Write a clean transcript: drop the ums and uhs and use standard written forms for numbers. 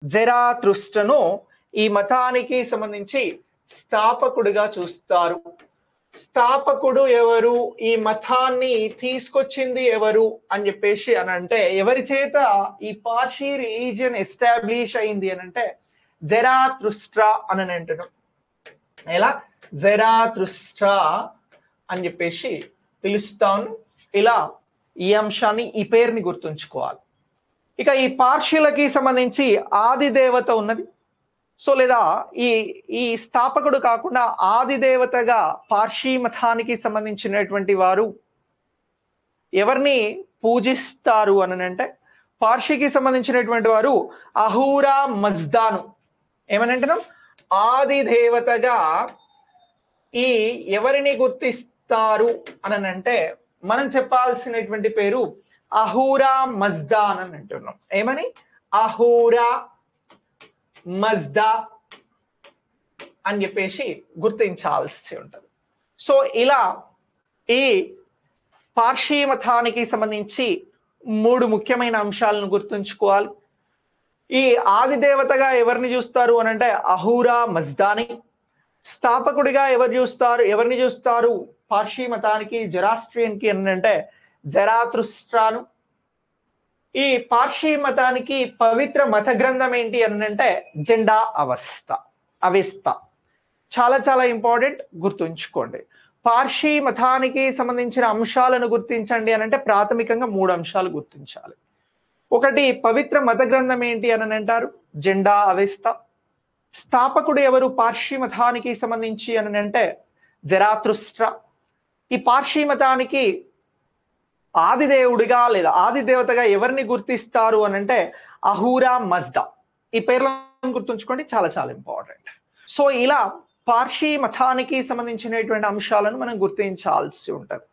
జరాతుస్ట్రను ఈ మతానికి సంబంధించి స్థాపకుడిగా చూస్తారు. స్థాపకుడు ఎవరు, ఈ మతాన్ని తీసుకొచ్చింది ఎవరు అని చెప్పేసి అని అంటే, ఎవరి చేత ఈ పార్షీ రిలీజియన్ ఎస్టాబ్లిష్ అయింది అని అంటే జరాతుస్ట్రా అని అంటున్నాం. ఎలా? జరాతుస్ట్రా అని చెప్పేసి పిలుస్తాను. ఇలా ఈ అంశాన్ని, ఈ పేరుని గుర్తుంచుకోవాలి. ఇక ఈ పార్షీలకి సంబంధించి ఆది దేవత ఉన్నది. సో లేదా ఈ స్థాపకుడు కాకుండా ఆది దేవతగా పార్షీ మతానికి సంబంధించినటువంటి వారు ఎవరిని పూజిస్తారు అని అంటే, పార్షీకి సంబంధించినటువంటి వారు అహూరా మజ్దాను ఏమని అంటున్నాం, ఆది దేవతగా ఈ ఎవరిని గుర్తిస్తారు అని అంటే మనం చెప్పాల్సినటువంటి పేరు అహూరా మజ్దాన్ అని అంటున్నాం. ఏమని? అహూరా మజ్దా అని చెప్పేసి గుర్తించాల్సి ఉంటుంది. సో ఇలా ఈ పార్షీ మతానికి సంబంధించి 3 ముఖ్యమైన అంశాలను గుర్తుంచుకోవాలి. ఈ ఆది దేవతగా ఎవరిని చూస్తారు అని అంటే అహూరా మజ్దాని. స్థాపకుడిగా ఎవరిని చూస్తారు పార్షీ మతానికి, జరాస్ట్రియన్ కి అని అంటే జరాతుస్ట్రాను. ఈ పార్షీ మతానికి పవిత్ర మత గ్రంథం ఏంటి అని అంటే జెండా అవెస్తా. చాలా చాలా ఇంపార్టెంట్, గుర్తుంచుకోండి. పార్షీ మతానికి సంబంధించిన అంశాలను గుర్తించండి అని అంటే ప్రాథమికంగా 3 అంశాలు గుర్తించాలి. ఒకటి, పవిత్ర మత గ్రంథం ఏంటి అని అంటారు, జెండా అవెస్తా. స్థాపకుడు ఎవరు పార్షీ మతానికి సంబంధించి అని అంటే జరాతుస్ట్రా. ఈ పార్షీ మతానికి ఆది దేవుడిగా లేదా ఆది దేవతగా ఎవరిని గుర్తిస్తారు అని అంటే అహూరా మజ్దా. ఈ పేర్లను గుర్తుంచుకోండి, చాలా చాలా ఇంపార్టెంట్. సో ఇలా పార్షీ మతానికి సంబంధించినటువంటి అంశాలను మనం గుర్తించాల్సి ఉంటుంది.